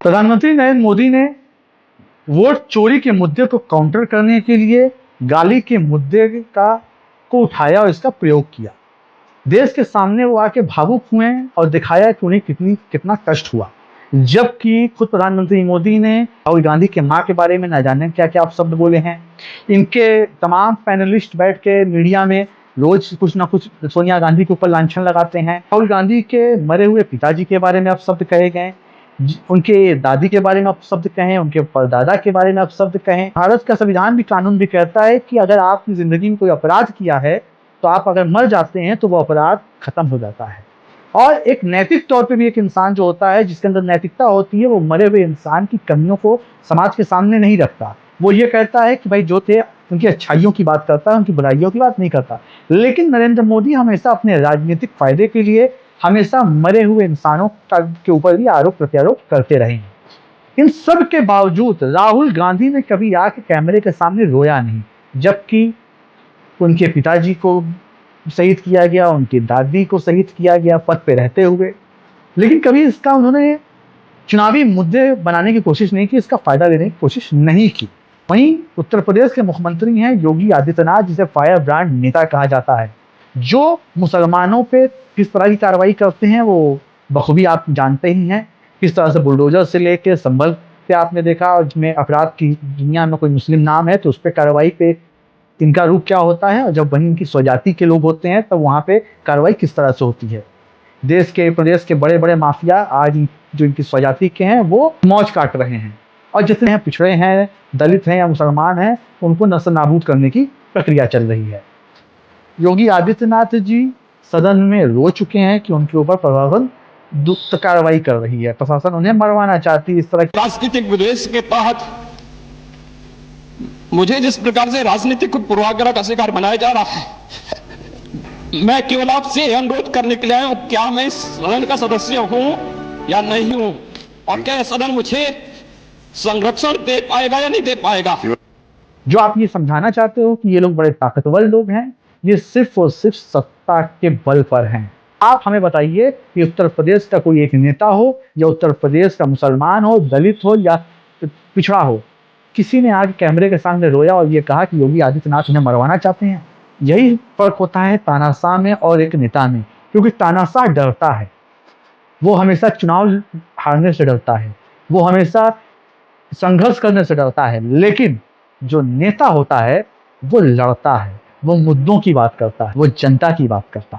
प्रधानमंत्री नरेंद्र मोदी ने वोट चोरी के मुद्दे को काउंटर करने के लिए गाली के मुद्दे को उठाया और इसका प्रयोग किया। देश के सामने वो आके भावुक हुए और दिखाया कि उन्हें कितना कष्ट हुआ। जबकि खुद प्रधानमंत्री मोदी ने राहुल गांधी के मां के बारे में ना जाने क्या क्या आप शब्द बोले हैं। इनके तमाम पैनलिस्ट बैठ के मीडिया में रोज कुछ ना कुछ सोनिया गांधी के ऊपर लांछन लगाते हैं। राहुल गांधी के मरे हुए पिताजी के बारे में आप शब्द कहे गए, उनके दादी के बारे में आप शब्द कहें, उनके परदादा के बारे में आप शब्द कहें। भारत का संविधान भी, कानून भी कहता है कि अगर आपकी जिंदगी में कोई अपराध किया है तो आप अगर मर जाते हैं तो वो अपराध खत्म हो जाता है। और एक नैतिक तौर पे भी एक इंसान जो होता है, जिसके अंदर नैतिकता होती है, वो मरे हुए इंसान की कमियों को समाज के सामने नहीं रखता। वो ये कहता है कि भाई जो थे उनकी अच्छाइयों की बात करता है, उनकी बुराइयों की बात नहीं करता। लेकिन नरेंद्र मोदी हमेशा अपने राजनीतिक फायदे के लिए हमेशा मरे हुए इंसानों के ऊपर भी आरोप प्रत्यारोप करते रहे हैं। इन सब के बावजूद राहुल गांधी ने कभी आके कैमरे के सामने रोया नहीं, जबकि उनके पिताजी को शहीद किया गया, उनकी दादी को शहीद किया गया पद पे रहते हुए। लेकिन कभी इसका उन्होंने चुनावी मुद्दे बनाने की कोशिश नहीं की, इसका फायदा लेने की कोशिश नहीं की। वहीं उत्तर प्रदेश के मुख्यमंत्री हैं योगी आदित्यनाथ, जिसे फायर ब्रांड नेता कहा जाता है, जो मुसलमानों पे किस तरह की कार्रवाई करते हैं वो बखूबी आप जानते ही हैं। किस तरह से बुलडोजर से लेके संभल पे आपने देखा, और जिसमें अपराध की दुनिया में कोई मुस्लिम नाम है तो उस पर कार्रवाई पे इनका रूप क्या होता है, और जब वहीं इनकी स्वजाति के लोग होते हैं तो वहाँ पे कार्रवाई किस तरह से होती है। देश के प्रदेश के बड़े बड़े माफिया आज जो इनकी स्वजाति के हैं वो मौज काट रहे हैं, और जितने हैं पिछड़े हैं, दलित हैं या मुसलमान हैं, उनको नस्ल नाबूद करने की प्रक्रिया चल रही है। योगी आदित्यनाथ जी सदन में रो चुके हैं कि उनके ऊपर प्रशासन दुष्ट कार्रवाई कर रही है, प्रशासन उन्हें मरवाना चाहती है। इस तरह राजनीतिक विद्वेष के तहत मुझे जिस प्रकार से राजनीतिक पूर्वाग्रह का शिकार बनाया जा रहा है, मैं केवल आपसे अनुरोध करने के लिए आया हूं, क्या मैं सदन का सदस्य हूं या नहीं हूं, और क्या सदन मुझे संरक्षण दे पाएगा या नहीं दे पाएगा। जो आप ये समझाना चाहते हो कि ये लोग बड़े ताकतवर लोग हैं, ये सिर्फ और सिर्फ सत्ता के बल पर हैं। आप हमें बताइए कि उत्तर प्रदेश का कोई एक नेता हो, या उत्तर प्रदेश का मुसलमान हो, दलित हो या पिछड़ा हो, किसी ने आगे कैमरे के सामने रोया और ये कहा कि योगी आदित्यनाथ उन्हें मरवाना चाहते हैं। यही फर्क होता है तानाशाह में और एक नेता में, क्योंकि तानाशाह डरता है, वो हमेशा चुनाव हारने से डरता है, वो हमेशा संघर्ष करने से डरता है। लेकिन जो नेता होता है वो लड़ता है, वो मुद्दों की बात करता है, वो जनता की बात करता है।